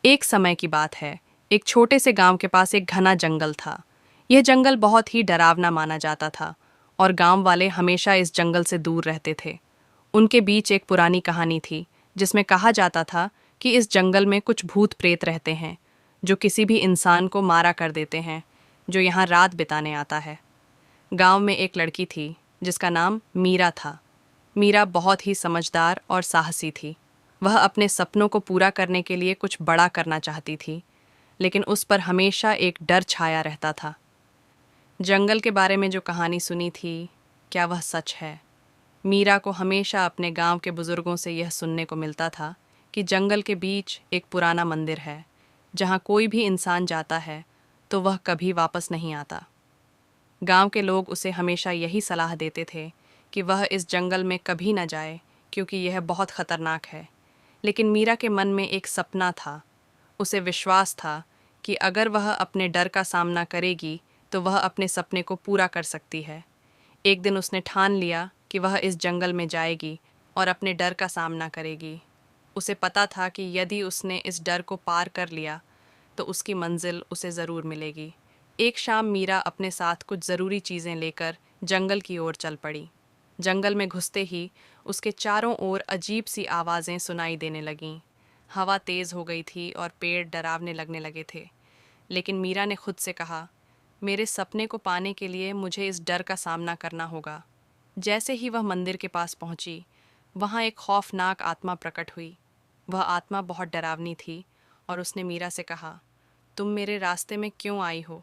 एक समय की बात है। एक छोटे से गांव के पास एक घना जंगल था। यह जंगल बहुत ही डरावना माना जाता था और गांव वाले हमेशा इस जंगल से दूर रहते थे। उनके बीच एक पुरानी कहानी थी जिसमें कहा जाता था कि इस जंगल में कुछ भूत प्रेत रहते हैं जो किसी भी इंसान को मारा कर देते हैं जो यहाँ रात बिताने आता है। गांव में एक लड़की थी जिसका नाम मीरा था। मीरा बहुत ही समझदार और साहसी थी। वह अपने सपनों को पूरा करने के लिए कुछ बड़ा करना चाहती थी, लेकिन उस पर हमेशा एक डर छाया रहता था। जंगल के बारे में जो कहानी सुनी थी, क्या वह सच है? मीरा को हमेशा अपने गांव के बुजुर्गों से यह सुनने को मिलता था कि जंगल के बीच एक पुराना मंदिर है, जहां कोई भी इंसान जाता है तो वह कभी वापस नहीं आता। गांव के लोग उसे हमेशा यही सलाह देते थे कि वह इस जंगल में कभी न जाए क्योंकि यह बहुत खतरनाक है। लेकिन मीरा के मन में एक सपना था। उसे विश्वास था कि अगर वह अपने डर का सामना करेगी तो वह अपने सपने को पूरा कर सकती है। एक दिन उसने ठान लिया कि वह इस जंगल में जाएगी और अपने डर का सामना करेगी। उसे पता था कि यदि उसने इस डर को पार कर लिया तो उसकी मंजिल उसे ज़रूर मिलेगी। एक शाम मीरा अपने साथ कुछ ज़रूरी चीज़ें लेकर जंगल की ओर चल पड़ी। जंगल में घुसते ही उसके चारों ओर अजीब सी आवाज़ें सुनाई देने लगीं। हवा तेज़ हो गई थी और पेड़ डरावने लगने लगे थे। लेकिन मीरा ने खुद से कहा, मेरे सपने को पाने के लिए मुझे इस डर का सामना करना होगा। जैसे ही वह मंदिर के पास पहुंची, वहां एक खौफनाक आत्मा प्रकट हुई। वह आत्मा बहुत डरावनी थी और उसने मीरा से कहा, तुम मेरे रास्ते में क्यों आई हो?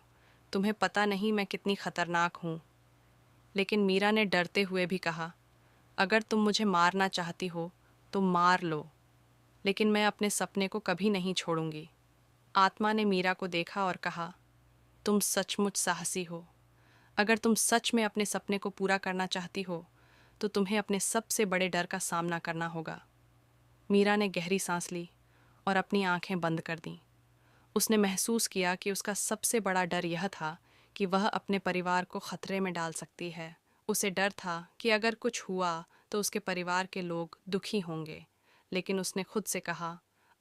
तुम्हें पता नहीं मैं कितनी खतरनाक हूँ। लेकिन मीरा ने डरते हुए भी कहा, अगर तुम मुझे मारना चाहती हो तो मार लो, लेकिन मैं अपने सपने को कभी नहीं छोड़ूंगी। आत्मा ने मीरा को देखा और कहा, तुम सचमुच साहसी हो। अगर तुम सच में अपने सपने को पूरा करना चाहती हो तो तुम्हें अपने सबसे बड़े डर का सामना करना होगा। मीरा ने गहरी सांस ली और अपनी आंखें बंद कर दीं। उसने महसूस किया कि उसका सबसे बड़ा डर यह था कि वह अपने परिवार को खतरे में डाल सकती है। उसे डर था कि अगर कुछ हुआ तो उसके परिवार के लोग दुखी होंगे। लेकिन उसने खुद से कहा,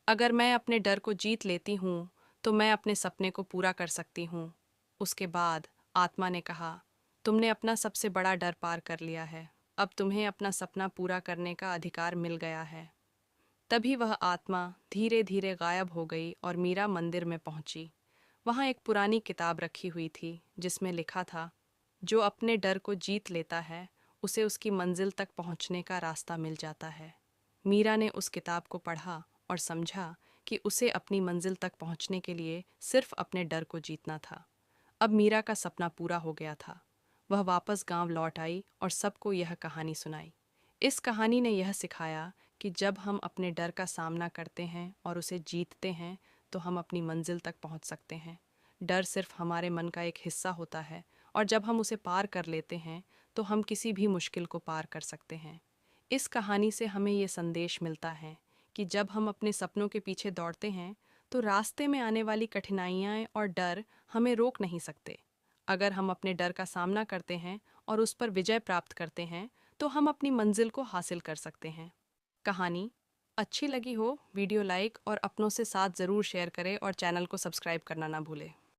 अगर मैं अपने डर को जीत लेती हूँ तो मैं अपने सपने को पूरा कर सकती हूँ। उसके बाद आत्मा ने कहा, तुमने अपना सबसे बड़ा डर पार कर लिया है। अब तुम्हें अपना सपना पूरा करने का अधिकार मिल गया है। तभी वह आत्मा धीरे धीरे गायब हो गई और मीरा मंदिर में पहुंची। वहां एक पुरानी किताब रखी हुई थी जिसमें लिखा था, जो अपने डर को जीत लेता है उसे उसकी मंजिल तक पहुंचने का रास्ता मिल जाता है। मीरा ने उस किताब को पढ़ा और समझा कि उसे अपनी मंजिल तक पहुंचने के लिए सिर्फ अपने डर को जीतना था। अब मीरा का सपना पूरा हो गया था। वह वापस गांव लौट आई और सबको यह कहानी सुनाई। इस कहानी ने यह सिखाया कि जब हम अपने डर का सामना करते हैं और उसे जीतते हैं तो हम अपनी मंजिल तक पहुंच सकते हैं। डर सिर्फ हमारे मन का एक हिस्सा होता है और जब हम उसे पार कर लेते हैं तो हम किसी भी मुश्किल को पार कर सकते हैं। इस कहानी से हमें ये संदेश मिलता है कि जब हम अपने सपनों के पीछे दौड़ते हैं तो रास्ते में आने वाली कठिनाइयाँ और डर हमें रोक नहीं सकते। अगर हम अपने डर का सामना करते हैं और उस पर विजय प्राप्त करते हैं तो हम अपनी मंजिल को हासिल कर सकते हैं। कहानी अच्छी लगी हो वीडियो लाइक और अपनों से साथ ज़रूर शेयर करें और चैनल को सब्सक्राइब करना ना भूलें।